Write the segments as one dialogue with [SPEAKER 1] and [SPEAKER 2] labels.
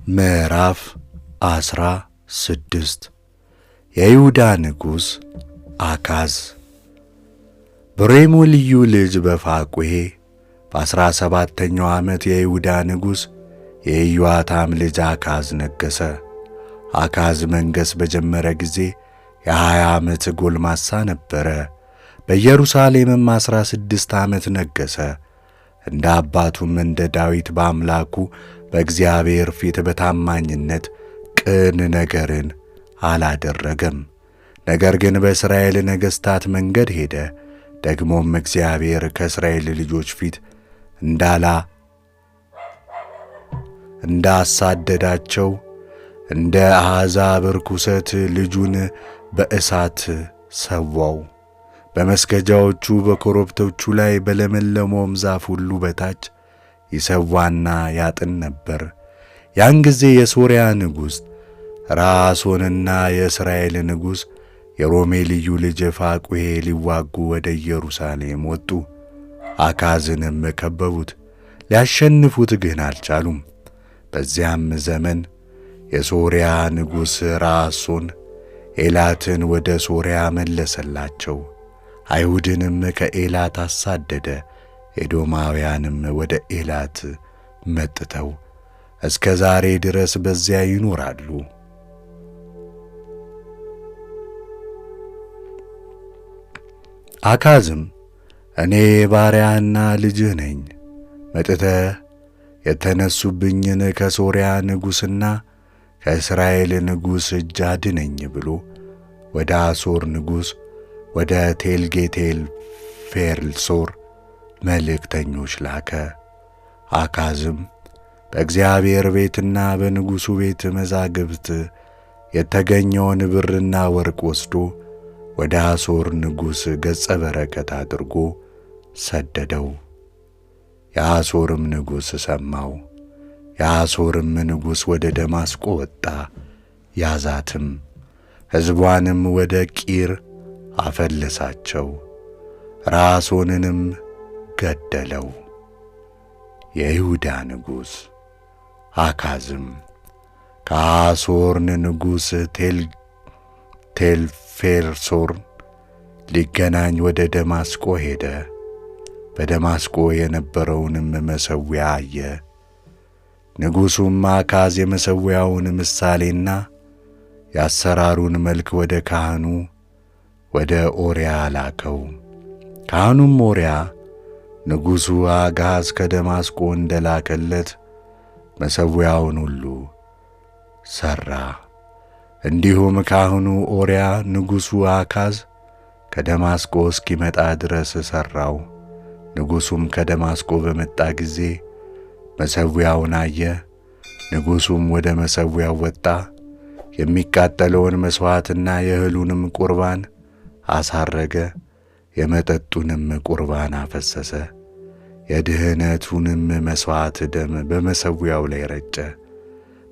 [SPEAKER 1] ምዕራፍ 16 የይሁዳ ንጉሥ አካዝ። በሬሞልዩ ልጅ በፋቁሔ በ17ኛው ዓመት የይሁዳ ንጉሥ የኢዮአታም ልጅ አካዝ ነገሠ። አካዝ መንገሥ በጀመረ ጊዜ የ20 ዓመት ጎልማሳ ነበረ። በኢየሩሳሌምም 16 ዓመት ነገሠ። እንደ አባቱም እንደ ዳዊት በአምላኩ በእግዚአብሔር ፊት በታማኝነት ቅን ነገርን አላደረገም። ነገር ግን በእስራኤል ነገሥታት መንገድ ሄደ። ደግሞም እግዚአብሔር ከእስራኤል ልጆች ፊት እንዳሳደዳቸው እንደ አሕዛብ ርኵሰት ልጁን በእሳት ሰዋው። በመስገጃዎቹ በኮረብቶቹ ላይ በለመለመውም ዛፍ ሁሉ በታች ይሰዋና ያጥን ነበር። ያን ጊዜ የሶርያ ንጉሥ ራሶንና የእስራኤል ንጉሥ የሮሜልዩ ልጅ ፋቁሔ ሊዋጉ ወደ ኢየሩሳሌም ወጡ። አካዝንም ከበቡት፣ ሊያሸንፉት ግን አልቻሉም። በዚያም ዘመን የሶርያ ንጉሥ ራሶን ኤላትን ወደ ሶርያ መለሰላቸው። አይሁድንም ከኤላት አሳደደ። ኤዶማውያንም ወደ ኤላት መጥተው እስከ ዛሬ ድረስ በዚያ ይኖራሉ። አካዝም እኔ ባሪያህና ልጅህ ነኝ፣ መጥተህ የተነሱብኝን ከሶርያ ንጉሥና ከእስራኤል ንጉሥ እጅ አድነኝ ብሎ ወደ አሦር ንጉሥ ወደ ቴልጌልቴልፌልሶር መልእክተኞች ላከ። አካዝም በእግዚአብሔር ቤትና በንጉሡ ቤት መዛግብት የተገኘውን ብርና ወርቅ ወስዶ ወደ አሦር ንጉሥ ገጸ በረከት አድርጎ ሰደደው። የአሦርም ንጉሥ ሰማው። የአሦርም ንጉሥ ወደ ደማስቆ ወጣ፣ ያዛትም፣ ሕዝቧንም ወደ ቂር አፈለሳቸው፣ ራሶንንም ገደለው። የይሁዳ ንጉሥ አካዝም ከአሦር ንጉሥ ቴልጌልቴልፌልሶር ሊገናኝ ወደ ደማስቆ ሄደ። በደማስቆ የነበረውንም መሠዊያ አየ። ንጉሡም አካዝ የመሠዊያውን ምሳሌና የአሠራሩን መልክ ወደ ካህኑ ወደ ኦርያ ላከው። ካህኑም ኦርያ ንጉሡ አካዝ ከደማስቆ እንደ ላከለት መሠዊያውን ሁሉ ሠራ። እንዲሁም ካህኑ ኦርያ ንጉሡ አካዝ ከደማስቆ እስኪመጣ ድረስ ሠራው። ንጉሡም ከደማስቆ በመጣ ጊዜ መሠዊያውን አየ። ንጉሡም ወደ መሠዊያው ወጣ፣ የሚቃጠለውን መሥዋዕትና የእህሉንም ቁርባን አሳረገ፣ የመጠጡንም ቁርባን አፈሰሰ። የድኅነቱንም መሥዋዕት ደም በመሠዊያው ላይ ረጨ።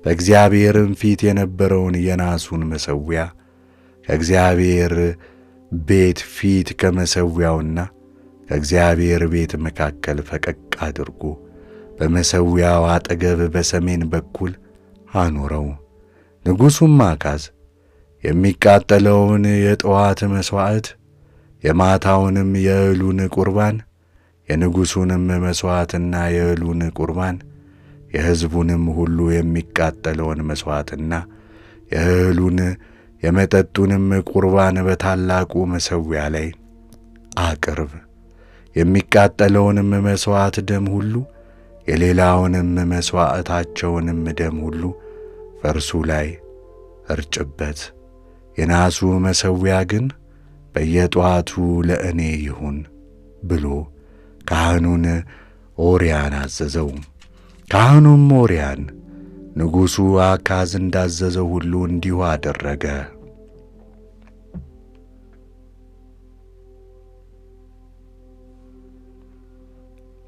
[SPEAKER 1] በእግዚአብሔርም ፊት የነበረውን የናሱን መሠዊያ ከእግዚአብሔር ቤት ፊት ከመሠዊያውና ከእግዚአብሔር ቤት መካከል ፈቀቅ አድርጎ በመሠዊያው አጠገብ በሰሜን በኩል አኖረው። ንጉሡም አካዝ የሚቃጠለውን የጠዋት መሥዋዕት፣ የማታውንም የእህሉን ቁርባን፣ የንጉሡንም መሥዋዕትና የእህሉን ቁርባን፣ የሕዝቡንም ሁሉ የሚቃጠለውን መሥዋዕትና የእህሉን የመጠጡንም ቁርባን በታላቁ መሠዊያ ላይ አቅርብ። የሚቃጠለውንም መሥዋዕት ደም ሁሉ የሌላውንም መሥዋዕታቸውንም ደም ሁሉ በእርሱ ላይ እርጭበት። የናሱ መሠዊያ ግን በየጠዋቱ ለእኔ ይሁን ብሎ ካህኑን ኦርያን አዘዘው። ካህኑም ኦርያን ንጉሡ አካዝ እንዳዘዘው ሁሉ እንዲሁ አደረገ።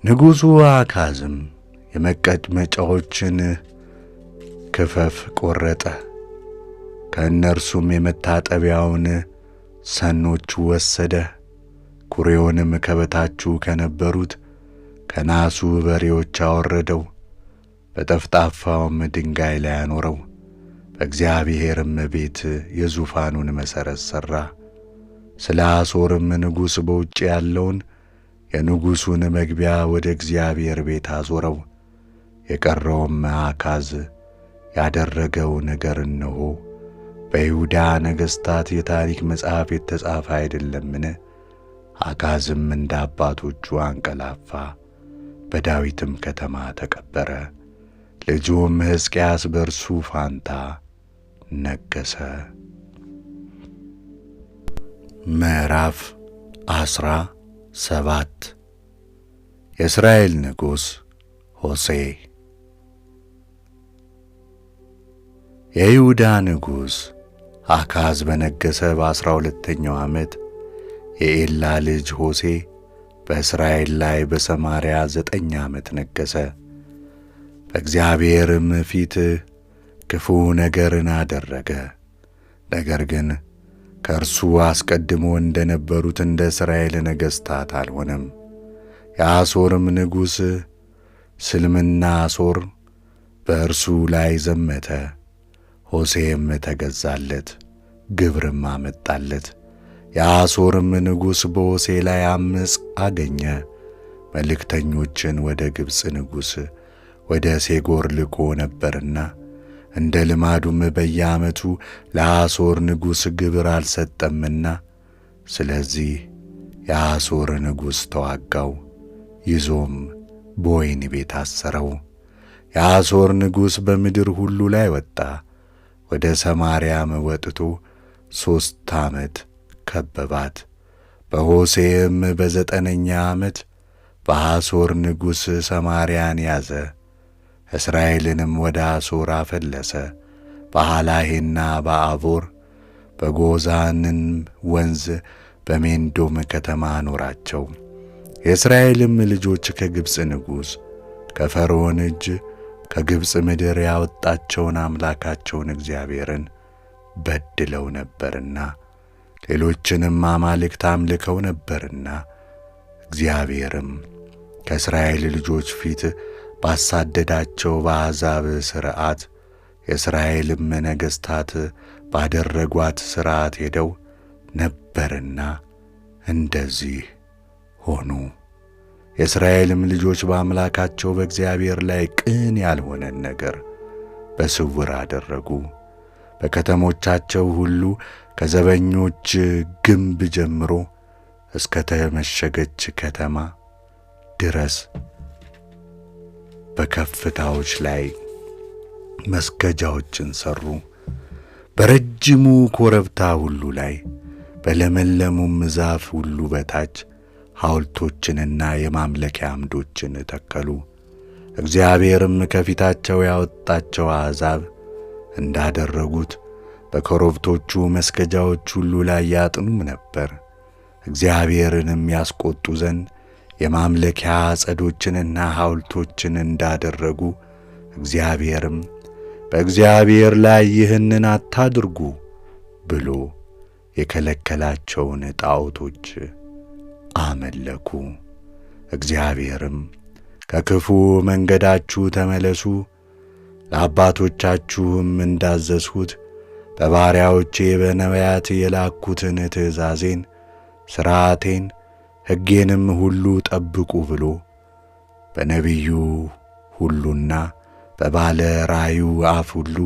[SPEAKER 1] ንጉሡ አካዝም የመቀመጫዎችን ክፈፍ ቈረጠ፣ ከእነርሱም የመታጠቢያውን ሰኖች ወሰደ። ኩሬውንም ከበታቹ ከነበሩት ከናሱ በሬዎች አወረደው፣ በጠፍጣፋውም ድንጋይ ላይ አኖረው። በእግዚአብሔርም ቤት የዙፋኑን መሠረት ሠራ። ስለ አሦርም ንጉሥ በውጭ ያለውን የንጉሡን መግቢያ ወደ እግዚአብሔር ቤት አዞረው። የቀረውም አካዝ ያደረገው ነገር እነሆ በይሁዳ ነገሥታት የታሪክ መጽሐፍ የተጻፈ አይደለምን? አካዝም እንደ አባቶቹ አንቀላፋ፣ በዳዊትም ከተማ ተቀበረ። ልጁም ሕዝቅያስ በእርሱ ፋንታ ነገሠ። ምዕራፍ 17 የእስራኤል ንጉሥ ሆሴዕ። የይሁዳ ንጉሥ አካዝ በነገሠ በ12ኛው ዓመት የኤላ ልጅ ሆሴዕ በእስራኤል ላይ በሰማርያ 9 ዓመት ነገሠ። በእግዚአብሔርም ፊት ክፉ ነገርን አደረገ። ነገር ግን ከእርሱ አስቀድሞ እንደ ነበሩት እንደ እስራኤል ነገሥታት አልሆነም። የአሦርም ንጉሥ ስልምናሶር በእርሱ ላይ ዘመተ። ሆሴዕም ተገዛለት፣ ግብርም አመጣለት። የአሦርም ንጉሥ በሆሴዕ ላይ ዓመፅ አገኘ። መልእክተኞችን ወደ ግብፅ ንጉሥ ወደ ሴጎር ልኮ ነበርና እንደ ልማዱም በየዓመቱ ለአሦር ንጉሥ ግብር አልሰጠምና፣ ስለዚህ የአሦር ንጉሥ ተዋጋው፣ ይዞም በወህኒ ቤት አሰረው። የአሦር ንጉሥ በምድር ሁሉ ላይ ወጣ። ወደ ሰማርያም ወጥቶ 3 ዓመት ከበባት። በሆሴዕም በ9ኛ ዓመት በአሦር ንጉሥ ሰማርያን ያዘ። እስራኤልንም ወደ አሦር አፈለሰ። በሃላሄና በአቦር በጎዛንም ወንዝ በሜንዶም ከተማ አኖራቸው። የእስራኤልም ልጆች ከግብፅ ንጉሥ ከፈርዖን እጅ ከግብፅ ምድር ያወጣቸውን አምላካቸውን እግዚአብሔርን በድለው ነበርና ሌሎችንም አማልክት አምልከው ነበርና እግዚአብሔርም ከእስራኤል ልጆች ፊት ባሳደዳቸው በአሕዛብ ሥርዓት የእስራኤልም ነገሥታት ባደረጓት ሥርዓት ሄደው ነበርና እንደዚህ ሆኑ። የእስራኤልም ልጆች በአምላካቸው በእግዚአብሔር ላይ ቅን ያልሆነን ነገር በስውር አደረጉ። በከተሞቻቸው ሁሉ ከዘበኞች ግንብ ጀምሮ እስከ ተመሸገች ከተማ ድረስ በከፍታዎች ላይ መስገጃዎችን ሠሩ። በረጅሙ ኮረብታ ሁሉ ላይ በለመለሙም ዛፍ ሁሉ በታች ሐውልቶችንና የማምለኪያ አምዶችን ተከሉ። እግዚአብሔርም ከፊታቸው ያወጣቸው አሕዛብ እንዳደረጉት በኮረብቶቹ መስገጃዎች ሁሉ ላይ ያጥኑም ነበር። እግዚአብሔርንም ያስቈጡ ዘንድ የማምለኪያ ዐፀዶችንና ሐውልቶችን እንዳደረጉ እግዚአብሔርም በእግዚአብሔር ላይ ይህንን አታድርጉ ብሎ የከለከላቸውን ጣዖቶች አመለኩ። እግዚአብሔርም ከክፉ መንገዳችሁ ተመለሱ፣ ለአባቶቻችሁም እንዳዘዝሁት በባሪያዎቼ በነቢያት የላኩትን ትእዛዜን፣ ሥርዓቴን፣ ሕጌንም ሁሉ ጠብቁ ብሎ በነቢዩ ሁሉና በባለ ራእዩ አፍ ሁሉ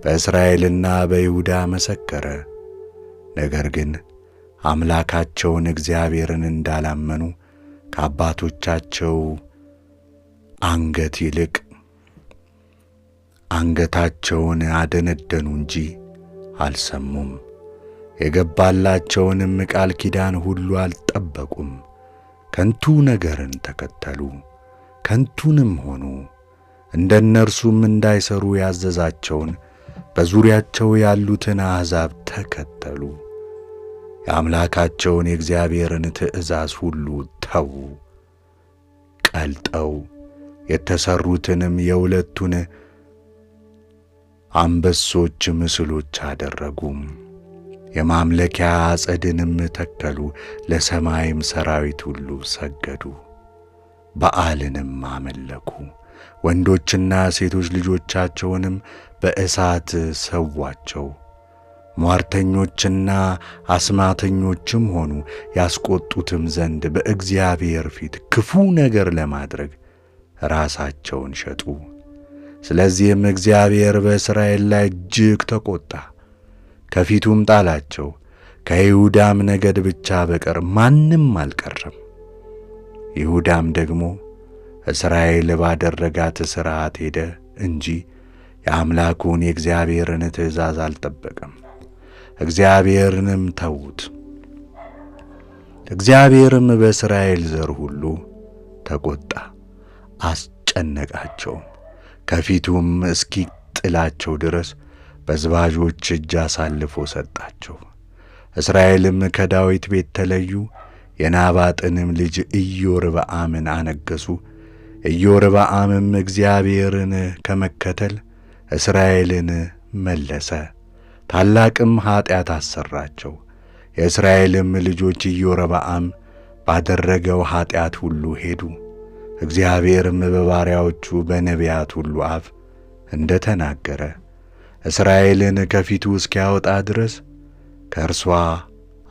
[SPEAKER 1] በእስራኤልና በይሁዳ መሰከረ። ነገር ግን አምላካቸውን እግዚአብሔርን እንዳላመኑ ከአባቶቻቸው አንገት ይልቅ አንገታቸውን አደነደኑ እንጂ አልሰሙም። የገባላቸውንም ቃል ኪዳን ሁሉ አልጠበቁም። ከንቱ ነገርን ተከተሉ፣ ከንቱንም ሆኑ። እንደ እነርሱም እንዳይሠሩ ያዘዛቸውን በዙሪያቸው ያሉትን አሕዛብ ተከተሉ። የአምላካቸውን የእግዚአብሔርን ትእዛዝ ሁሉ ተዉ። ቀልጠው የተሠሩትንም የሁለቱን አንበሶች ምስሎች አደረጉም። የማምለኪያ ዐፀድንም ተከሉ፣ ለሰማይም ሠራዊት ሁሉ ሰገዱ። በዓልንም አመለኩ። ወንዶችና ሴቶች ልጆቻቸውንም በእሳት ሰዋቸው። ሟርተኞችና አስማተኞችም ሆኑ፣ ያስቈጡትም ዘንድ በእግዚአብሔር ፊት ክፉ ነገር ለማድረግ ራሳቸውን ሸጡ። ስለዚህም እግዚአብሔር በእስራኤል ላይ እጅግ ተቈጣ፣ ከፊቱም ጣላቸው። ከይሁዳም ነገድ ብቻ በቀር ማንም አልቀረም። ይሁዳም ደግሞ እስራኤል ባደረጋት ሥርዓት ሄደ እንጂ የአምላኩን የእግዚአብሔርን ትእዛዝ አልጠበቀም። እግዚአብሔርንም ተዉት። እግዚአብሔርም በእስራኤል ዘር ሁሉ ተቈጣ፣ አስጨነቃቸውም። ከፊቱም እስኪጥላቸው ድረስ በዝባዦች እጅ አሳልፎ ሰጣቸው። እስራኤልም ከዳዊት ቤት ተለዩ፣ የናባጥንም ልጅ ኢዮርብዓምን አነገሡ። ኢዮርብዓምም እግዚአብሔርን ከመከተል እስራኤልን መለሰ፣ ታላቅም ኀጢአት አሠራቸው። የእስራኤልም ልጆች ኢዮርብዓም ባደረገው ኀጢአት ሁሉ ሄዱ። እግዚአብሔርም በባሪያዎቹ በነቢያት ሁሉ አፍ እንደ ተናገረ እስራኤልን ከፊቱ እስኪያወጣ ድረስ ከእርሷ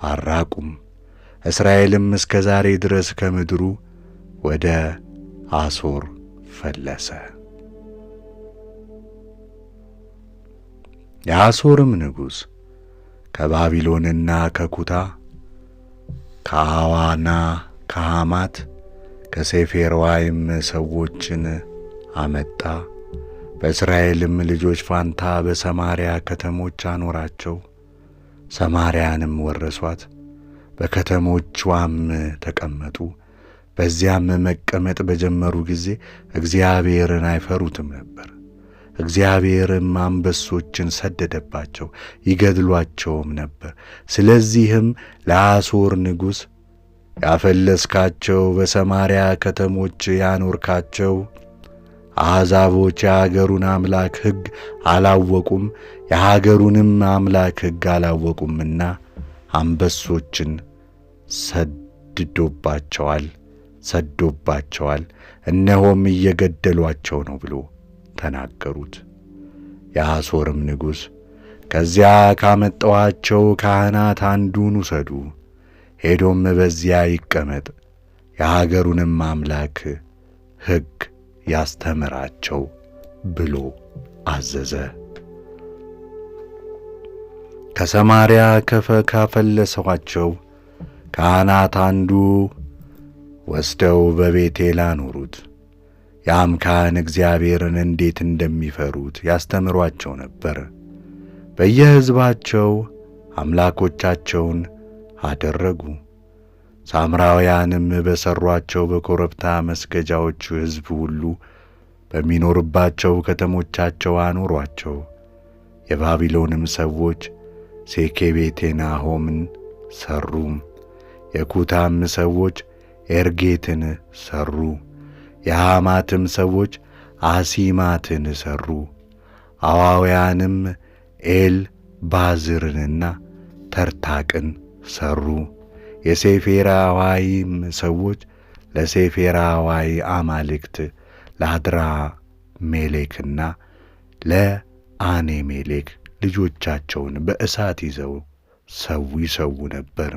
[SPEAKER 1] አልራቁም። እስራኤልም እስከ ዛሬ ድረስ ከምድሩ ወደ አሦር ፈለሰ። የአሦርም ንጉሥ ከባቢሎንና ከኩታ ከአዋና ከሐማት ከሴፌርዋይም ሰዎችን አመጣ። በእስራኤልም ልጆች ፋንታ በሰማርያ ከተሞች አኖራቸው። ሰማርያንም ወረሷት፣ በከተሞቿም ተቀመጡ። በዚያም መቀመጥ በጀመሩ ጊዜ እግዚአብሔርን አይፈሩትም ነበር። እግዚአብሔርም አንበሶችን ሰደደባቸው፣ ይገድሏቸውም ነበር። ስለዚህም ለአሦር ንጉሥ ያፈለስካቸው በሰማርያ ከተሞች ያኖርካቸው አሕዛቦች የአገሩን አምላክ ሕግ አላወቁም፣ የሀገሩንም አምላክ ሕግ አላወቁምና አንበሶችን ሰዶባቸዋል፣ እነሆም እየገደሏቸው ነው ብሎ ተናገሩት። የአሦርም ንጉሥ ከዚያ ካመጣኋቸው ካህናት አንዱን ውሰዱ፣ ሄዶም በዚያ ይቀመጥ፣ የሀገሩንም አምላክ ሕግ ያስተምራቸው ብሎ አዘዘ። ከሰማርያ ካፈለሷቸው ካህናት አንዱ ወስደው በቤቴል አኖሩት። ያም ካህን እግዚአብሔርን እንዴት እንደሚፈሩት ያስተምሯቸው ነበር። በየሕዝባቸው አምላኮቻቸውን አደረጉ። ሳምራውያንም በሠሯቸው በኮረብታ መስገጃዎች ሕዝብ ሁሉ በሚኖርባቸው ከተሞቻቸው አኖሯቸው። የባቢሎንም ሰዎች ሴኬቤቴናሆምን ሠሩ። የኩታም ሰዎች ኤርጌትን ሠሩ። የሐማትም ሰዎች አሲማትን ሠሩ። አዋውያንም ኤል ባዝርንና ተርታቅን ሠሩ። የሴፌራዋይም ሰዎች ለሴፌራዋይ አማልክት ለአድራ ሜሌክና ለአኔሜሌክ ልጆቻቸውን በእሳት ይዘው ይሰዉ ነበር።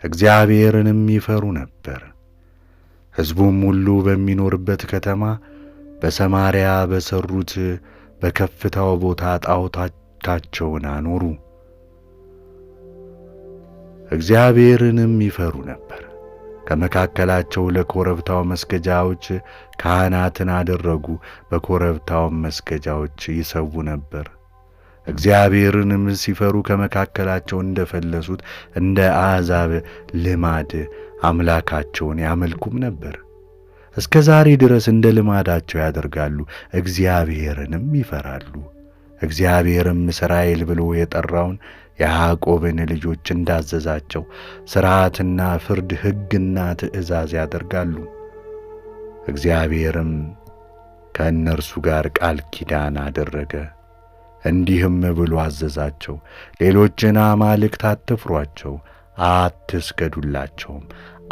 [SPEAKER 1] እግዚአብሔርንም ይፈሩ ነበር። ሕዝቡም ሁሉ በሚኖርበት ከተማ በሰማርያ በሠሩት በከፍታው ቦታ ጣዖታቸውን አኖሩ። እግዚአብሔርንም ይፈሩ ነበር። ከመካከላቸው ለኮረብታው መስገጃዎች ካህናትን አደረጉ። በኮረብታውም መስገጃዎች ይሰዉ ነበር። እግዚአብሔርንም ሲፈሩ ከመካከላቸው እንደፈለሱት እንደ አሕዛብ ልማድ አምላካቸውን ያመልኩም ነበር። እስከ ዛሬ ድረስ እንደ ልማዳቸው ያደርጋሉ፣ እግዚአብሔርንም ይፈራሉ። እግዚአብሔርም እስራኤል ብሎ የጠራውን የያዕቆብን ልጆች እንዳዘዛቸው ሥርዓትና ፍርድ፣ ሕግና ትእዛዝ ያደርጋሉ። እግዚአብሔርም ከእነርሱ ጋር ቃል ኪዳን አደረገ፣ እንዲህም ብሎ አዘዛቸው። ሌሎችን አማልክት አትፍሯቸው፣ አትስገዱላቸውም፣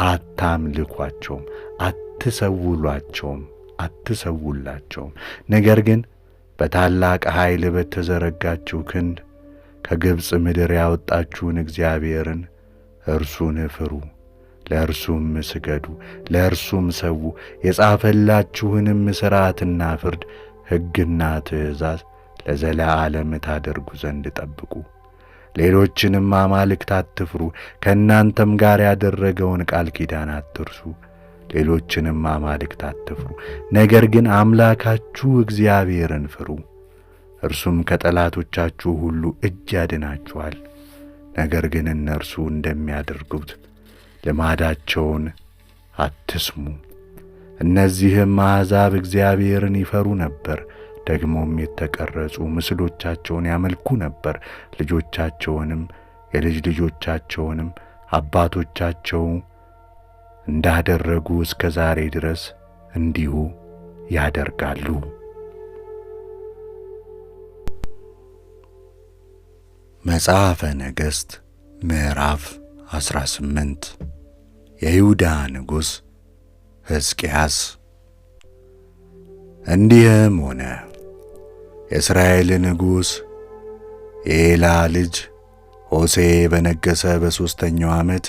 [SPEAKER 1] አታምልኳቸውም፣ አትሰውሏቸውም አትሰውላቸውም። ነገር ግን በታላቅ ኃይል በተዘረጋችው ክንድ ከግብፅ ምድር ያወጣችሁን እግዚአብሔርን እርሱን ፍሩ፣ ለእርሱም ስገዱ፣ ለእርሱም ሰዉ። የጻፈላችሁንም ሥርዓትና ፍርድ ሕግና ትእዛዝ ለዘለዓለም ታደርጉ ዘንድ ጠብቁ። ሌሎችንም አማልክት አትፍሩ፣ ከእናንተም ጋር ያደረገውን ቃል ኪዳን አትርሱ። ሌሎችንም አማልክት አትፍሩ፣ ነገር ግን አምላካችሁ እግዚአብሔርን ፍሩ። እርሱም ከጠላቶቻችሁ ሁሉ እጅ ያድናችኋል። ነገር ግን እነርሱ እንደሚያደርጉት ልማዳቸውን አትስሙ። እነዚህም አሕዛብ እግዚአብሔርን ይፈሩ ነበር፣ ደግሞም የተቀረጹ ምስሎቻቸውን ያመልኩ ነበር። ልጆቻቸውንም የልጅ ልጆቻቸውንም አባቶቻቸው እንዳደረጉ እስከ ዛሬ ድረስ እንዲሁ ያደርጋሉ። መጽሐፈ ነገሥት ምዕራፍ 18 የይሁዳ ንጉሥ ሕዝቅያስ። እንዲህም ሆነ የእስራኤል ንጉሥ የኤላ ልጅ ሆሴዕ በነገሠ በሦስተኛው ዓመት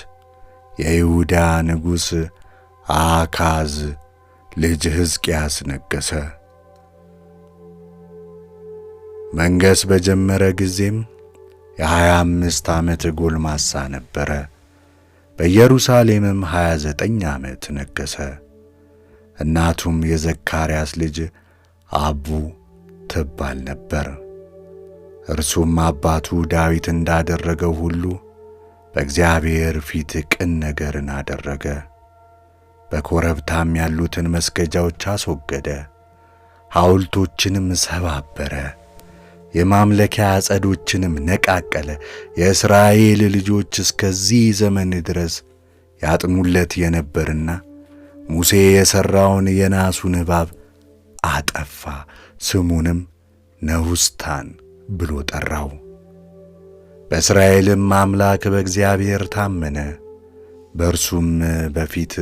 [SPEAKER 1] የይሁዳ ንጉሥ አካዝ ልጅ ሕዝቅያስ ነገሠ። መንገሥ በጀመረ ጊዜም የ25 ዓመት ጎልማሳ ነበረ። በኢየሩሳሌምም 29 ዓመት ነገሠ። እናቱም የዘካርያስ ልጅ አቡ ትባል ነበር። እርሱም አባቱ ዳዊት እንዳደረገው ሁሉ በእግዚአብሔር ፊት ቅን ነገርን አደረገ። በኮረብታም ያሉትን መስገጃዎች አስወገደ፣ ሐውልቶችንም ሰባበረ፣ የማምለኪያ ዐፀዶችንም ነቃቀለ። የእስራኤል ልጆች እስከዚህ ዘመን ድረስ ያጥኑለት የነበርና ሙሴ የሠራውን የናሱን እባብ አጠፋ። ስሙንም ነሁስታን ብሎ ጠራው። በእስራኤልም አምላክ በእግዚአብሔር ታመነ። በእርሱም በፊት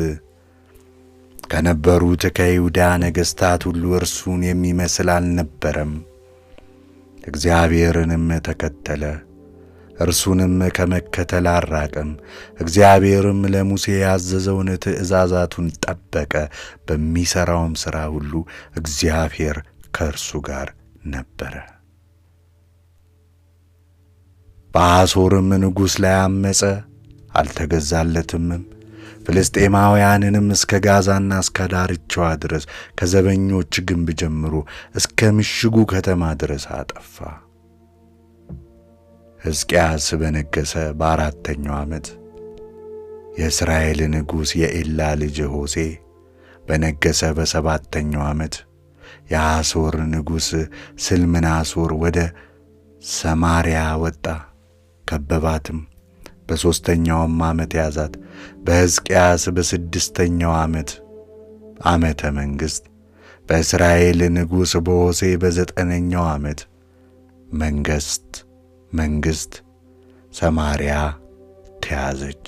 [SPEAKER 1] ከነበሩት ከይሁዳ ነገሥታት ሁሉ እርሱን የሚመስል አልነበረም። እግዚአብሔርንም ተከተለ፣ እርሱንም ከመከተል አልራቀም። እግዚአብሔርም ለሙሴ ያዘዘውን ትእዛዛቱን ጠበቀ። በሚሠራውም ሥራ ሁሉ እግዚአብሔር ከእርሱ ጋር ነበረ። በአሦርም ንጉሥ ላይ ዐመፀ፣ አልተገዛለትምም። ፍልስጤማውያንንም እስከ ጋዛና እስከ ዳርቻዋ ድረስ ከዘበኞች ግንብ ጀምሮ እስከ ምሽጉ ከተማ ድረስ አጠፋ። ሕዝቅያስ በነገሠ በአራተኛው ዓመት የእስራኤል ንጉሥ የኤላ ልጅ ሆሴዕ በነገሠ በሰባተኛው ዓመት የአሦር ንጉሥ ስልምናሶር ወደ ሰማርያ ወጣ፣ ከበባትም። በሦስተኛውም ዓመት ያዛት። በሕዝቅያስ በስድስተኛው ዓመተ መንግሥት በእስራኤል ንጉሥ በሆሴዕ በዘጠነኛው ዓመት መንግሥት ሰማርያ ተያዘች።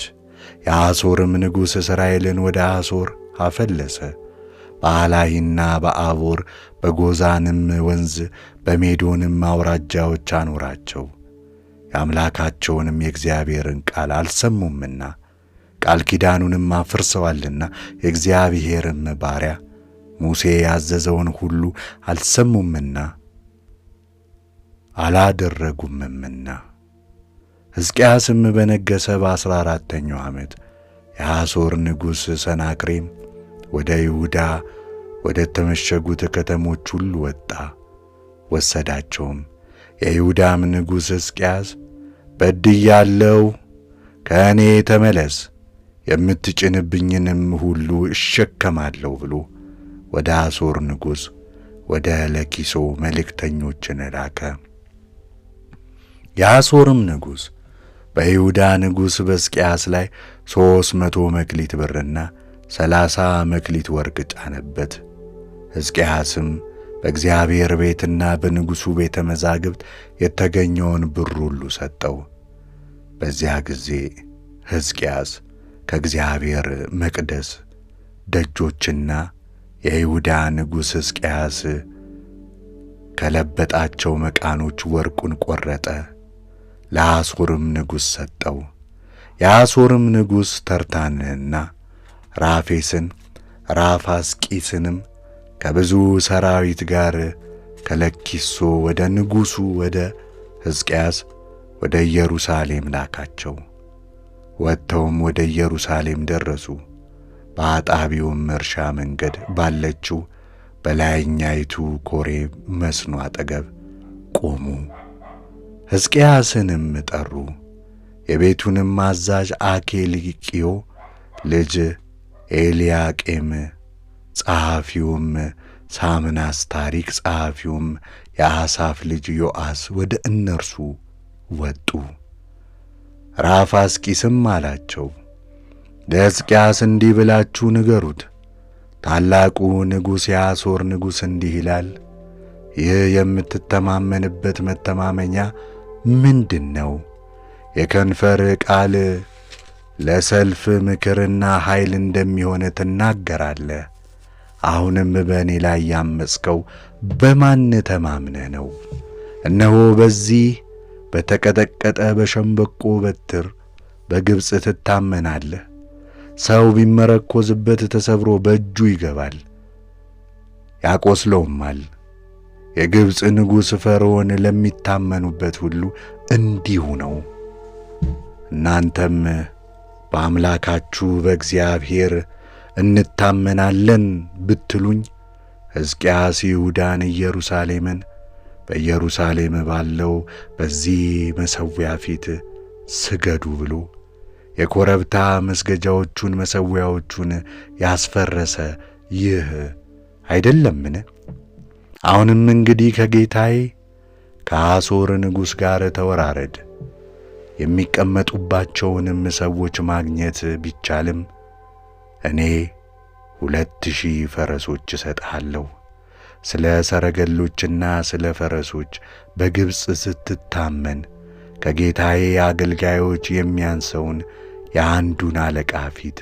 [SPEAKER 1] የአሦርም ንጉሥ እስራኤልን ወደ አሦር አፈለሰ። በአላሂና በአቦር በጎዛንም ወንዝ በሜዶንም አውራጃዎች አኖራቸው። የአምላካቸውንም የእግዚአብሔርን ቃል አልሰሙምና ቃል ኪዳኑንም አፍርሰዋልና የእግዚአብሔርም ባሪያ ሙሴ ያዘዘውን ሁሉ አልሰሙምና አላደረጉምና። ሕዝቅያስም በነገሠ በ14ኛው ዓመት የአሦር ንጉሥ ሰናክሬም ወደ ይሁዳ ወደ ተመሸጉት ከተሞች ሁሉ ወጣ፣ ወሰዳቸውም። የይሁዳም ንጉሥ ሕዝቅያስ በድያለሁ፣ ከእኔ ተመለስ፣ የምትጭንብኝንም ሁሉ እሸከማለሁ ብሎ ወደ አሦር ንጉሥ ወደ ለኪሶ መልእክተኞችን ላከ። የአሦርም ንጉሥ በይሁዳ ንጉሥ በሕዝቅያስ ላይ 300 መክሊት ብርና 30 መክሊት ወርቅ ጫነበት። ሕዝቅያስም በእግዚአብሔር ቤትና በንጉሡ ቤተ መዛግብት የተገኘውን ብር ሁሉ ሰጠው። በዚያ ጊዜ ሕዝቅያስ ከእግዚአብሔር መቅደስ ደጆችና የይሁዳ ንጉሥ ሕዝቅያስ ከለበጣቸው መቃኖች ወርቁን ቈረጠ፣ ለአሦርም ንጉሥ ሰጠው። የአሦርም ንጉሥ ተርታንንና ራፌስን ራፋስቂስንም ከብዙ ሰራዊት ጋር ከለኪሶ ወደ ንጉሡ ወደ ሕዝቅያስ ወደ ኢየሩሳሌም ላካቸው። ወጥተውም ወደ ኢየሩሳሌም ደረሱ። በአጣቢውም እርሻ መንገድ ባለችው በላይኛይቱ ኮሬብ መስኖ አጠገብ ቆሙ። ሕዝቅያስንም ጠሩ። የቤቱንም አዛዥ አኬልቅዮ ልጅ ኤልያቄም፣ ጸሐፊውም ሳምናስ፣ ታሪክ ጸሐፊውም የአሳፍ ልጅ ዮአስ ወደ እነርሱ ወጡ። ራፋስቂስም አላቸው፣ ለሕዝቅያስ እንዲህ ብላችሁ ንገሩት፣ ታላቁ ንጉሥ የአሦር ንጉሥ እንዲህ ይላል፣ ይህ የምትተማመንበት መተማመኛ ምንድን ነው? የከንፈር ቃል ለሰልፍ ምክርና ኃይል እንደሚሆን ትናገራለህ። አሁንም በእኔ ላይ ያመፅከው በማን ተማምነህ ነው? እነሆ በዚህ በተቀጠቀጠ በሸምበቆ በትር በግብፅ ትታመናለህ። ሰው ቢመረኰዝበት ተሰብሮ በእጁ ይገባል፣ ያቈስለውማል። የግብፅ ንጉሥ ፈርዖን ለሚታመኑበት ሁሉ እንዲሁ ነው። እናንተም በአምላካችሁ በእግዚአብሔር እንታመናለን ብትሉኝ ሕዝቅያስ ይሁዳን ኢየሩሳሌምን በኢየሩሳሌም ባለው በዚህ መሠዊያ ፊት ስገዱ ብሎ የኮረብታ መስገጃዎቹን መሠዊያዎቹን ያስፈረሰ ይህ አይደለምን? አሁንም እንግዲህ ከጌታዬ ከአሦር ንጉሥ ጋር ተወራረድ። የሚቀመጡባቸውንም ሰዎች ማግኘት ቢቻልም እኔ 2000 ፈረሶች እሰጥሃለሁ። ስለ ሰረገሎችና ስለ ፈረሶች በግብፅ ስትታመን ከጌታዬ አገልጋዮች የሚያንሰውን የአንዱን አለቃ ፊት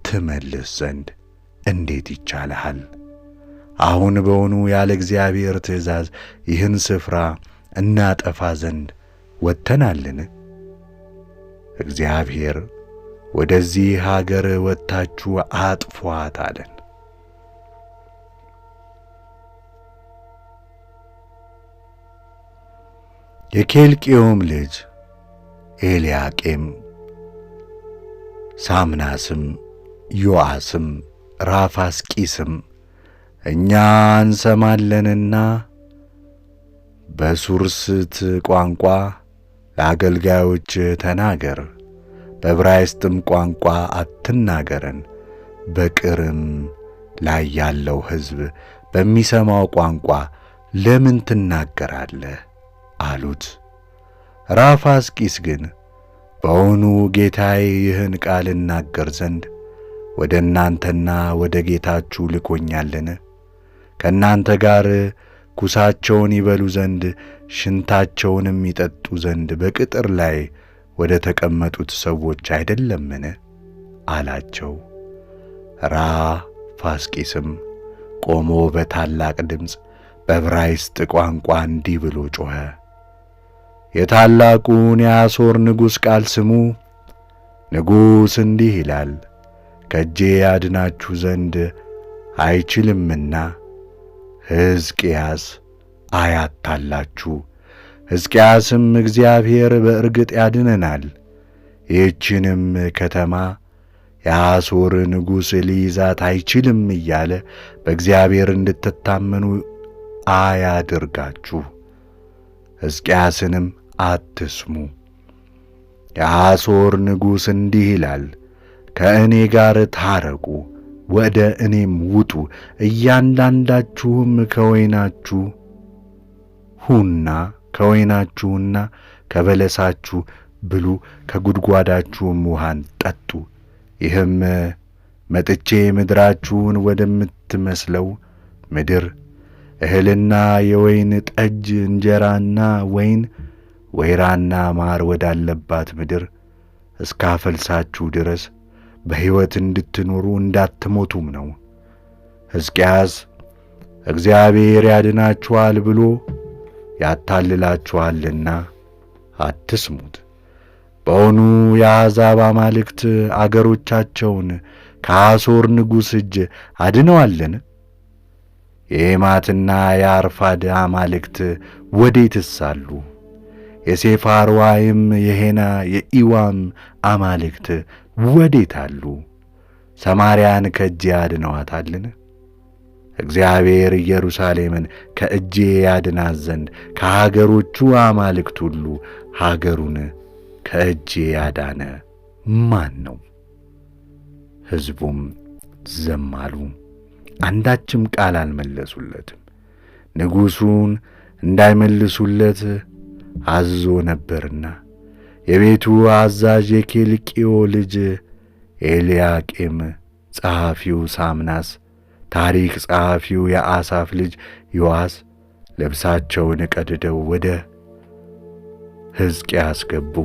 [SPEAKER 1] ትመልስ ዘንድ እንዴት ይቻልሃል? አሁን በውኑ ያለ እግዚአብሔር ትእዛዝ ይህን ስፍራ እናጠፋ ዘንድ ወጥተናልን? እግዚአብሔር ወደዚህ አገር ወጥታችሁ አጥፏት አለን። የኬልቅዮም ልጅ ኤልያቄም፣ ሳምናስም፣ ዮአስም፣ ራፋስቂስም እኛ እንሰማለንና በሱርስት ቋንቋ ለአገልጋዮች ተናገር፣ በዕብራይስጥም ቋንቋ አትናገረን፣ በቅርም ላይ ያለው ሕዝብ በሚሰማው ቋንቋ ለምን ትናገራለህ አሉት። ራፋስቂስ ግን በውኑ ጌታዬ ይህን ቃል እናገር ዘንድ ወደ እናንተና ወደ ጌታችሁ ልኮኛልን? ከእናንተ ጋር ኩሳቸውን ይበሉ ዘንድ ሽንታቸውንም ይጠጡ ዘንድ በቅጥር ላይ ወደ ተቀመጡት ሰዎች አይደለምን? አላቸው። ራፋስቂስም ቆሞ በታላቅ ድምፅ በዕብራይስጥ ቋንቋ እንዲህ ብሎ ጮኸ፣ የታላቁን የአሦር ንጉሥ ቃል ስሙ። ንጉሥ እንዲህ ይላል፣ ከእጄ ያድናችሁ ዘንድ አይችልምና ሕዝቅያስ አያታላችሁ። ሕዝቅያስም እግዚአብሔር በእርግጥ ያድነናል፣ ይህችንም ከተማ የአሦር ንጉሥ ሊይዛት አይችልም እያለ በእግዚአብሔር እንድትታመኑ አያድርጋችሁ። ሕዝቅያስንም አትስሙ። የአሦር ንጉሥ እንዲህ ይላል፣ ከእኔ ጋር ታረቁ፣ ወደ እኔም ውጡ፣ እያንዳንዳችሁም ከወይናችሁና ከበለሳችሁ ብሉ፣ ከጉድጓዳችሁም ውሃን ጠጡ። ይህም መጥቼ ምድራችሁን ወደምትመስለው ምድር እህልና የወይን ጠጅ እንጀራና ወይን ወይራና ማር ወዳለባት ምድር እስካፈልሳችሁ ድረስ በሕይወት እንድትኖሩ እንዳትሞቱም ነው። ሕዝቅያስ እግዚአብሔር ያድናችኋል ብሎ ያታልላችኋልና አትስሙት። በውኑ የአሕዛብ አማልክት አገሮቻቸውን ከአሦር ንጉሥ እጅ አድነዋልን? የኤማትና የአርፋድ አማልክት ወዴትስ አሉ? የሴፋርዋይም የሄና የኢዋም አማልክት ወዴት አሉ? ሰማርያን ከእጄ አድነዋታልን? እግዚአብሔር ኢየሩሳሌምን ከእጄ ያድናት ዘንድ ከሀገሮቹ አማልክት ሁሉ ሀገሩን ከእጄ ያዳነ ማን ነው? ሕዝቡም ዝም አሉ፣ አንዳችም ቃል አልመለሱለትም። ንጉሡን እንዳይመልሱለት አዝዞ ነበርና የቤቱ አዛዥ የኬልቅዮ ልጅ ኤልያቄም፣ ጸሐፊው ሳምናስ፣ ታሪክ ጸሐፊው የአሳፍ ልጅ ዮአስ ልብሳቸውን ቀድደው ወደ ሕዝቅያስ ገቡ፣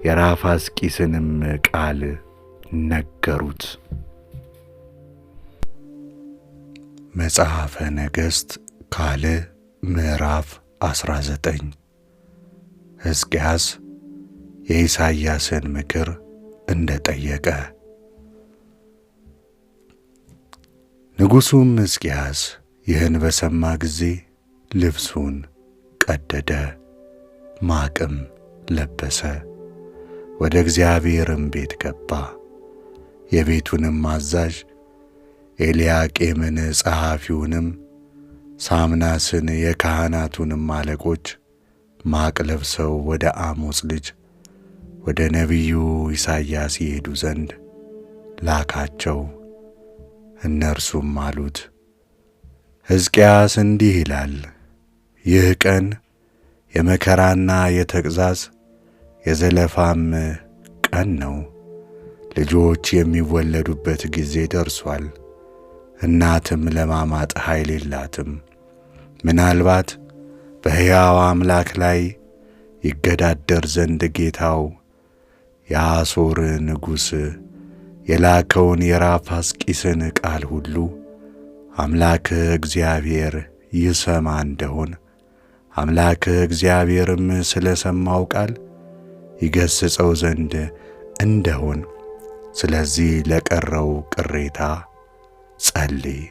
[SPEAKER 1] የራፋስቂስንም ቃል ነገሩት። መጽሐፈ ነገሥት ካልዕ ምዕራፍ 19 ሕዝቅያስ የኢሳይያስን ምክር እንደ ጠየቀ። ንጉሡም ሕዝቅያስ ይህን በሰማ ጊዜ ልብሱን ቀደደ፣ ማቅም ለበሰ፣ ወደ እግዚአብሔርም ቤት ገባ። የቤቱንም አዛዥ ኤልያቄምን፣ ጸሐፊውንም ሳምናስን፣ የካህናቱንም አለቆች ማቅ ለብሰው ወደ አሞጽ ልጅ ወደ ነቢዩ ኢሳይያስ ይሄዱ ዘንድ ላካቸው። እነርሱም አሉት፣ ሕዝቅያስ እንዲህ ይላል፣ ይህ ቀን የመከራና የተግሣጽ የዘለፋም ቀን ነው። ልጆች የሚወለዱበት ጊዜ ደርሷል። እናትም ለማማጥ ኃይል የላትም። ምናልባት በሕያው አምላክ ላይ ይገዳደር ዘንድ ጌታው የአሦር ንጉሥ የላከውን የራፋስቂስን ቃል ሁሉ አምላክህ እግዚአብሔር ይሰማ እንደሆን አምላክህ እግዚአብሔርም ስለ ሰማው ቃል ይገሥጸው ዘንድ እንደሆን ስለዚህ ለቀረው ቅሬታ ጸልይ።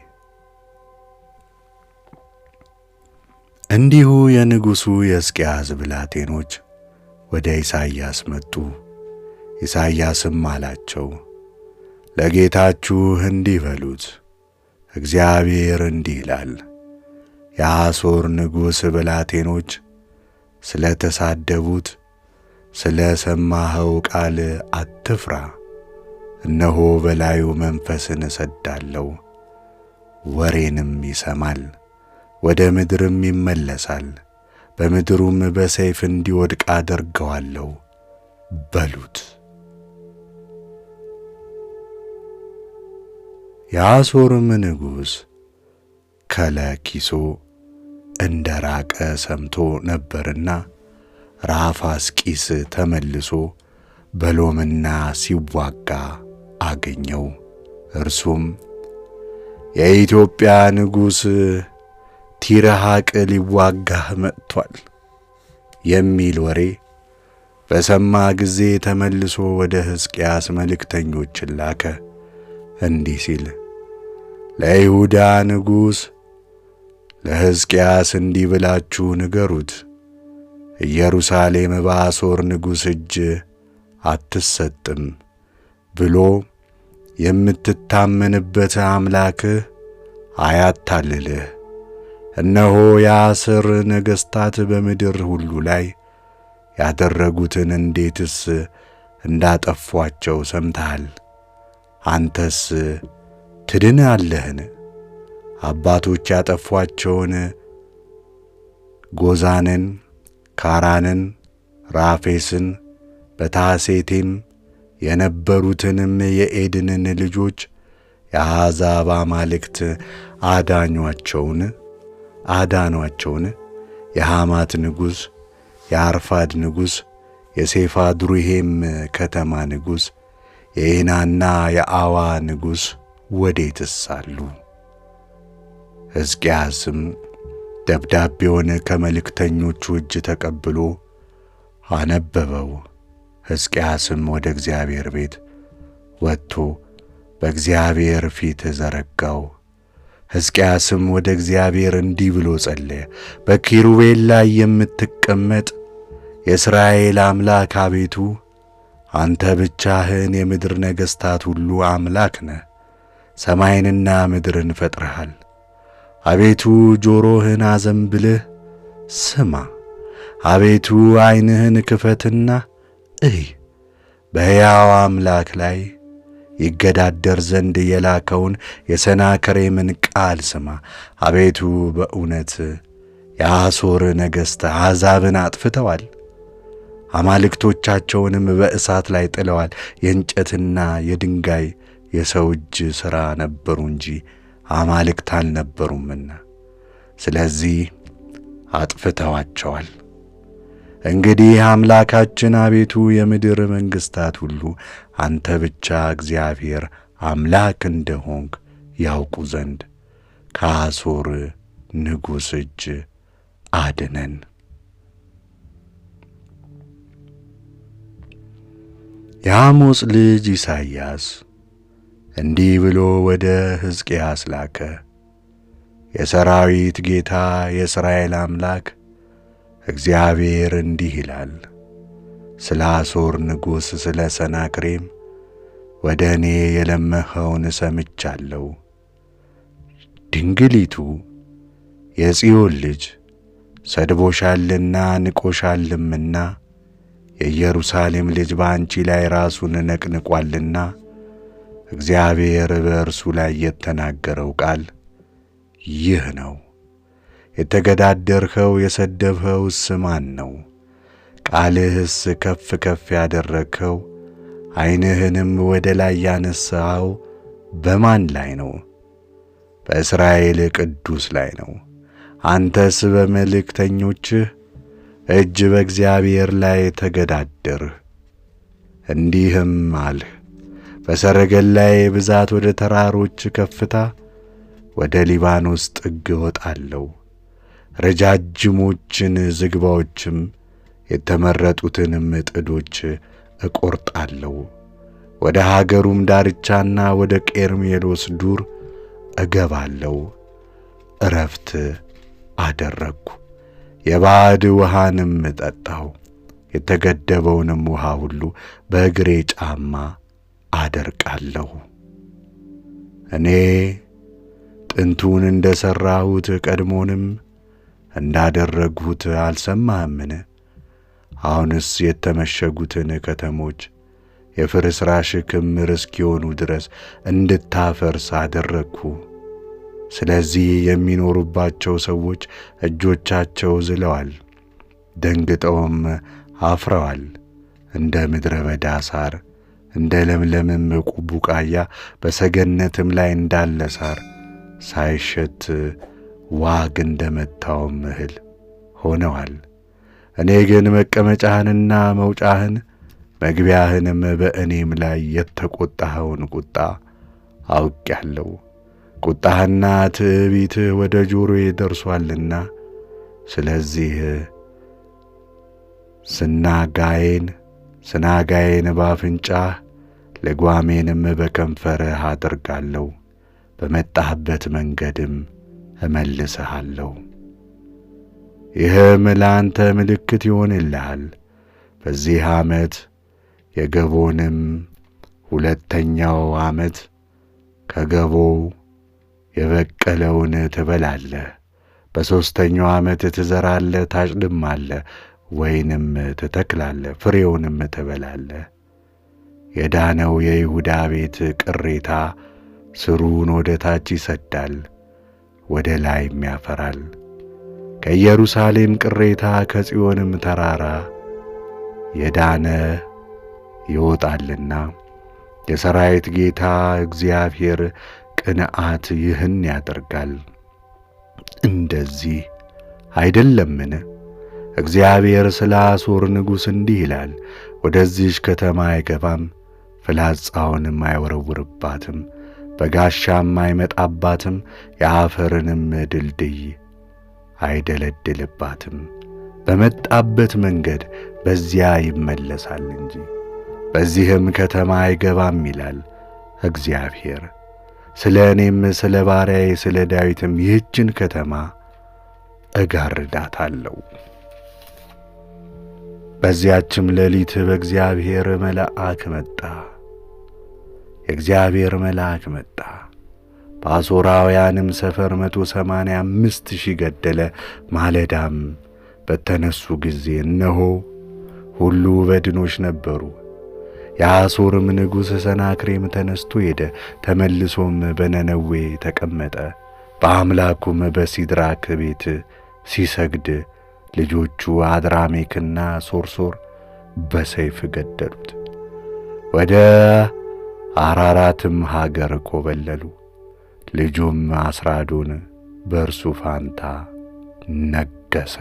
[SPEAKER 1] እንዲሁ የንጉሡ የሕዝቅያስ ብላቴኖች ወደ ኢሳይያስ መጡ። ኢሳይያስም አላቸው፣ ለጌታችሁ እንዲህ በሉት፣ እግዚአብሔር እንዲህ ይላል፣ የአሦር ንጉሥ ብላቴኖች ስለ ተሳደቡት ስለ ሰማኸው ቃል አትፍራ። እነሆ በላዩ መንፈስን እሰዳለሁ፣ ወሬንም ይሰማል፣ ወደ ምድርም ይመለሳል፣ በምድሩም በሰይፍ እንዲወድቅ አደርገዋለሁ በሉት። የአሦርም ንጉሥ ከለኪሶ እንደ ራቀ ሰምቶ ነበርና ራፋስቂስ ተመልሶ በሎምና ሲዋጋ አገኘው። እርሱም የኢትዮጵያ ንጉሥ ቲርሐቅ ሊዋጋህ መጥቷል የሚል ወሬ በሰማ ጊዜ ተመልሶ ወደ ሕዝቅያስ መልእክተኞችን ላከ፣ እንዲህ ሲል፣ ለይሁዳ ንጉሥ ለሕዝቅያስ እንዲህ ብላችሁ ንገሩት፣ ኢየሩሳሌም በአሦር ንጉሥ እጅ አትሰጥም ብሎ የምትታመንበት አምላክህ አያታልልህ። እነሆ የአሦር ነገሥታት በምድር ሁሉ ላይ ያደረጉትን እንዴትስ እንዳጠፏቸው ሰምተሃል። አንተስ ትድናለህን? አባቶች ያጠፏቸውን ጎዛንን፣ ካራንን፣ ራፌስን በታሴቴም የነበሩትንም የኤድንን ልጆች የአሕዛብ አማልክት አዳኗቸውን? የሐማት ንጉሥ፣ የአርፋድ ንጉሥ፣ የሴፋድሩሄም ከተማ ንጉሥ፣ የዔናና የአዋ ንጉሥ ወዴትስ አሉ? ሕዝቅያስም ደብዳቤውን ከመልእክተኞቹ እጅ ተቀብሎ አነበበው። ሕዝቅያስም ወደ እግዚአብሔር ቤት ወጥቶ በእግዚአብሔር ፊት ዘረጋው። ሕዝቅያስም ወደ እግዚአብሔር እንዲህ ብሎ ጸለየ። በኪሩቤል ላይ የምትቀመጥ የእስራኤል አምላክ አቤቱ፣ አንተ ብቻህን የምድር ነገሥታት ሁሉ አምላክ ነህ። ሰማይንና ምድርን ፈጥረሃል። አቤቱ ጆሮህን አዘንብልህ ስማ። አቤቱ ዐይንህን ክፈትና እይ። በሕያው አምላክ ላይ ይገዳደር ዘንድ የላከውን የሰናክሬምን ቃል ስማ። አቤቱ በእውነት የአሦር ነገሥት አሕዛብን አጥፍተዋል፣ አማልክቶቻቸውንም በእሳት ላይ ጥለዋል። የእንጨትና የድንጋይ የሰው እጅ ሥራ ነበሩ እንጂ አማልክት አልነበሩምና፣ ስለዚህ አጥፍተዋቸዋል። እንግዲህ አምላካችን አቤቱ የምድር መንግሥታት ሁሉ አንተ ብቻ እግዚአብሔር አምላክ እንደሆንክ ያውቁ ዘንድ ከአሦር ንጉሥ እጅ አድነን። የአሞጽ ልጅ ኢሳይያስ እንዲህ ብሎ ወደ ሕዝቅያስ ላከ። የሰራዊት ጌታ የእስራኤል አምላክ እግዚአብሔር እንዲህ ይላል፣ ስለ አሦር ንጉሥ ስለ ሰናክሬም ወደ እኔ የለመኸውን ሰምቻለሁ። ድንግሊቱ የጽዮን ልጅ ሰድቦሻልና ንቆሻልምና የኢየሩሳሌም ልጅ በአንቺ ላይ ራሱን ነቅንቋልና እግዚአብሔር በእርሱ ላይ የተናገረው ቃል ይህ ነው። የተገዳደርኸው የሰደብኸውስ ማን ነው? ቃልህስ ከፍ ከፍ ያደረግኸው ዐይንህንም ወደ ላይ ያነሳኸው በማን ላይ ነው? በእስራኤል ቅዱስ ላይ ነው። አንተስ በመልእክተኞችህ እጅ በእግዚአብሔር ላይ ተገዳደርህ። እንዲህም አልህ፣ በሰረገላዬ ብዛት ወደ ተራሮች ከፍታ ወደ ሊባኖስ ጥግ እወጣለሁ። ረጃጅሞችን ዝግባዎችም የተመረጡትንም ጥዶች እቈርጣለሁ። ወደ ሀገሩም ዳርቻና ወደ ቄርሜሎስ ዱር እገባለሁ። ዕረፍት አደረግሁ፣ የባዕድ ውሃንም ጠጣሁ። የተገደበውንም ውሃ ሁሉ በእግሬ ጫማ አደርቃለሁ። እኔ ጥንቱን እንደ ሠራሁት ቀድሞንም እንዳደረግሁት አልሰማህምን? አሁንስ የተመሸጉትን ከተሞች የፍርስራሽ ክምር እስኪሆኑ ድረስ እንድታፈርስ አደረግሁ። ስለዚህ የሚኖሩባቸው ሰዎች እጆቻቸው ዝለዋል፣ ደንግጠውም አፍረዋል። እንደ ምድረ በዳ ሣር እንደ ለምለምም ቡቃያ በሰገነትም ላይ እንዳለ ሣር ሳይሸት ዋግ እንደ መታውም እህል ሆነዋል። እኔ ግን መቀመጫህንና መውጫህን መግቢያህንም በእኔም ላይ የተቈጣኸውን ቁጣ አውቄአለሁ። ቁጣህና ትዕቢትህ ወደ ጆሮዬ ደርሶአልና፣ ስለዚህ ስናጋዬን በአፍንጫህ ልጓሜንም በከንፈርህ አደርጋለሁ። በመጣህበት መንገድም እመልስሃለሁ። ይህም ለአንተ ምልክት ይሆንልሃል። በዚህ ዓመት የገቦንም 2ኛው ዓመት ከገቦው የበቀለውን ትበላለህ። በሦስተኛው ዓመት ትዘራለህ፣ ታጭድማለህ፣ ወይንም ትተክላለህ፣ ፍሬውንም ትበላለህ። የዳነው የይሁዳ ቤት ቅሬታ ሥሩን ወደ ታች ይሰዳል፣ ወደ ላይም ያፈራል። ከኢየሩሳሌም ቅሬታ ከጽዮንም ተራራ የዳነ ይወጣልና የሠራዊት ጌታ እግዚአብሔር ቅንዓት ይህን ያደርጋል። እንደዚህ አይደለምን? እግዚአብሔር ስለ አሦር ንጉሥ እንዲህ ይላል፣ ወደዚህች ከተማ አይገባም፣ ፍላጻውንም አይወረውርባትም፣ በጋሻም አይመጣባትም፣ የአፈርንም ድልድይ አይደለድልባትም። በመጣበት መንገድ በዚያ ይመለሳል እንጂ በዚህም ከተማ አይገባም ይላል እግዚአብሔር። ስለ እኔም ስለ ባሪያዬ ስለ ዳዊትም ይህችን ከተማ እጋርዳታለሁ። በዚያችም ሌሊት በእግዚአብሔር መልአክ መጣ። የእግዚአብሔር መልአክ መጣ፣ በአሦራውያንም ሰፈር 185,000 ገደለ። ማለዳም በተነሱ ጊዜ እነሆ ሁሉ በድኖች ነበሩ። የአሦርም ንጉሥ ሰናክሬም ተነስቶ ሄደ፣ ተመልሶም በነነዌ ተቀመጠ። በአምላኩም በሲድራክ ቤት ሲሰግድ ልጆቹ አድራሜክና ሶርሶር በሰይፍ ገደሉት። ወደ አራራትም ሀገር ኮበለሉ። ልጁም አስራዶን በእርሱ ፋንታ ነገሠ።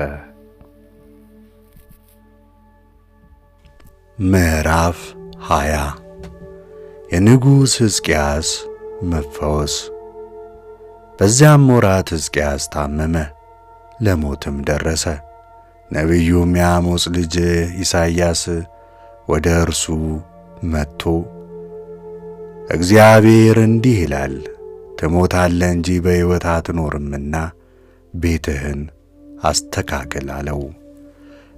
[SPEAKER 1] ምዕራፍ 20 የንጉሥ ሕዝቅያስ መፈወስ። በዚያም ወራት ሕዝቅያስ ታመመ፣ ለሞትም ደረሰ። ነቢዩም የአሞጽ ልጅ ኢሳይያስ ወደ እርሱ መጥቶ እግዚአብሔር እንዲህ ይላል፣ ትሞታለህ እንጂ በሕይወት አትኖርምና ቤትህን አስተካክል አለው።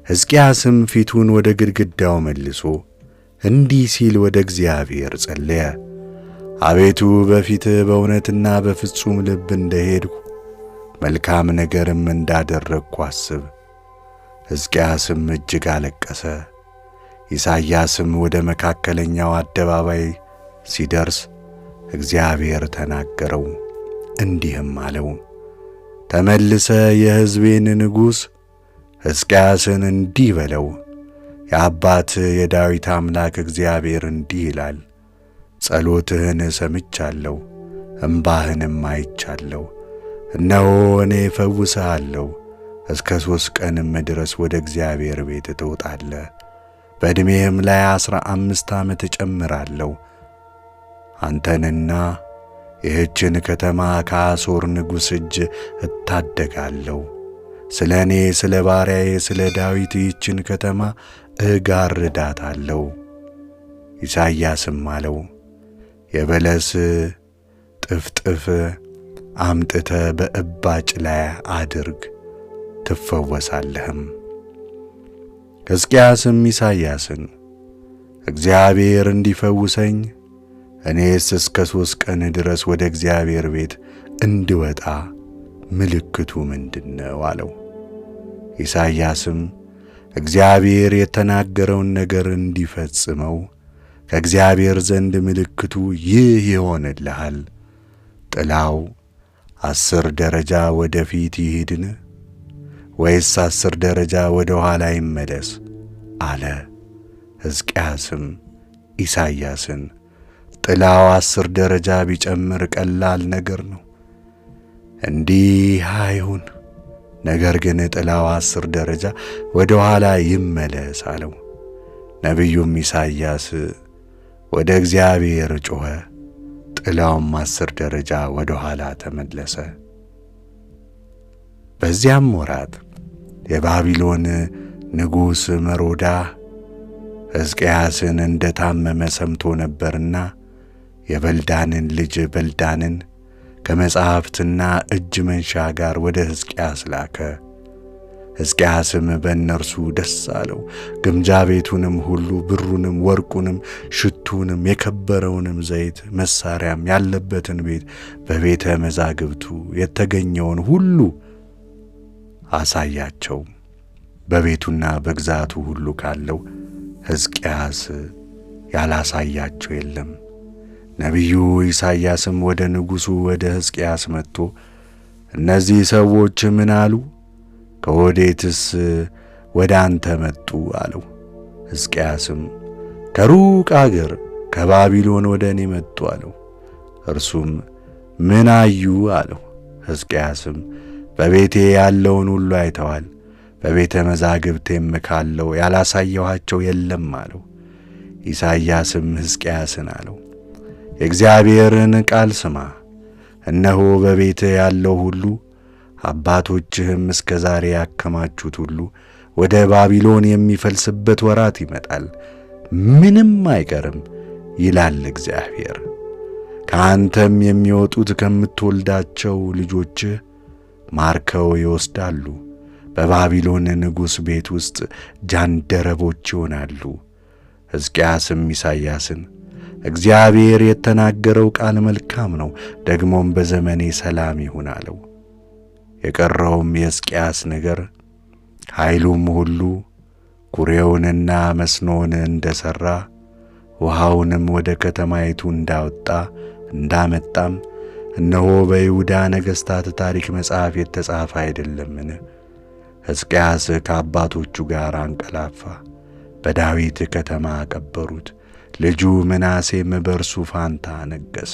[SPEAKER 1] ሕዝቅያስም ፊቱን ወደ ግድግዳው መልሶ እንዲህ ሲል ወደ እግዚአብሔር ጸለየ። አቤቱ በፊትህ በእውነትና በፍጹም ልብ እንደሄድሁ መልካም ነገርም እንዳደረግሁ አስብ። ሕዝቅያስም እጅግ አለቀሰ። ኢሳይያስም ወደ መካከለኛው አደባባይ ሲደርስ እግዚአብሔር ተናገረው፣ እንዲህም አለው፣ ተመልሰ የሕዝቤን ንጉሥ ሕዝቅያስን እንዲህ በለው፣ የአባትህ የዳዊት አምላክ እግዚአብሔር እንዲህ ይላል፣ ጸሎትህን ሰምቻለሁ፣ እምባህንም አይቻለሁ። እነሆ እኔ እፈውስሃለሁ። እስከ 3 ቀንም ድረስ ወደ እግዚአብሔር ቤት ትወጣለህ። በዕድሜህም ላይ 15 ዓመት እጨምራለሁ። አንተንና ይህችን ከተማ ከአሦር ንጉሥ እጅ እታደጋለሁ። ስለ እኔ ስለ ባሪያዬ ስለ ዳዊት ይህችን ከተማ እጋርዳታለሁ። ኢሳይያስም አለው፣ የበለስ ጥፍጥፍ አምጥተ በእባጭ ላይ አድርግ ትፈወሳለህም። ሕዝቅያስም ኢሳይያስን እግዚአብሔር እንዲፈውሰኝ እኔስ እስከ 3 ቀን ድረስ ወደ እግዚአብሔር ቤት እንድወጣ ምልክቱ ምንድነው? አለው። ኢሳይያስም እግዚአብሔር የተናገረውን ነገር እንዲፈጽመው ከእግዚአብሔር ዘንድ ምልክቱ ይህ ይሆንልሃል፣ ጥላው 10 ደረጃ ወደ ፊት ይሂድን ወይስ 10 ደረጃ ወደ ኋላ ይመለስ? አለ። ሕዝቅያስም ኢሳይያስን ጥላው 10 ደረጃ ቢጨምር ቀላል ነገር ነው፣ እንዲህ አይሁን፣ ነገር ግን ጥላው 10 ደረጃ ወደ ኋላ ይመለስ አለው። ነቢዩም ኢሳይያስ ወደ እግዚአብሔር ጮኸ፣ ጥላውም 10 ደረጃ ወደ ኋላ ተመለሰ። በዚያም ወራት የባቢሎን ንጉሥ መሮዳህ ሕዝቅያስን እንደ ታመመ ሰምቶ ነበርና የበልዳንን ልጅ በልዳንን ከመጻሕፍትና እጅ መንሻ ጋር ወደ ሕዝቅያስ ላከ። ሕዝቅያስም በእነርሱ ደስ አለው። ግምጃ ቤቱንም ሁሉ፣ ብሩንም፣ ወርቁንም፣ ሽቱንም፣ የከበረውንም ዘይት መሣሪያም ያለበትን ቤት፣ በቤተ መዛግብቱ የተገኘውን ሁሉ አሳያቸው። በቤቱና በግዛቱ ሁሉ ካለው ሕዝቅያስ ያላሳያቸው የለም። ነቢዩ ኢሳይያስም ወደ ንጉሡ ወደ ሕዝቅያስ መጥቶ እነዚህ ሰዎች ምን አሉ? ከወዴትስ ወደ አንተ መጡ? አለው። ሕዝቅያስም ከሩቅ አገር ከባቢሎን ወደ እኔ መጡ አለው። እርሱም ምን አዩ? አለው። ሕዝቅያስም በቤቴ ያለውን ሁሉ አይተዋል፣ በቤተ መዛግብቴም ካለው ያላሳየኋቸው የለም አለው። ኢሳይያስም ሕዝቅያስን አለው፣ የእግዚአብሔርን ቃል ስማ። እነሆ በቤትህ ያለው ሁሉ አባቶችህም እስከ ዛሬ ያከማቹት ሁሉ ወደ ባቢሎን የሚፈልስበት ወራት ይመጣል፣ ምንም አይቀርም ይላል እግዚአብሔር። ከአንተም የሚወጡት ከምትወልዳቸው ልጆችህ ማርከው ይወስዳሉ፣ በባቢሎን ንጉሥ ቤት ውስጥ ጃንደረቦች ይሆናሉ። ሕዝቅያስም ኢሳይያስን እግዚአብሔር የተናገረው ቃል መልካም ነው፣ ደግሞም በዘመኔ ሰላም ይሁን አለው። የቀረውም የሕዝቅያስ ነገር ኃይሉም ሁሉ ኩሬውንና መስኖን እንደሠራ ውሃውንም ወደ ከተማይቱ እንዳወጣ እንዳመጣም እነሆ በይሁዳ ነገሥታት ታሪክ መጽሐፍ የተጻፈ አይደለምን? ሕዝቅያስ ከአባቶቹ ጋር አንቀላፋ፣ በዳዊት ከተማ ቀበሩት። ልጁ ምናሴም በእርሱ ፋንታ ነገሠ።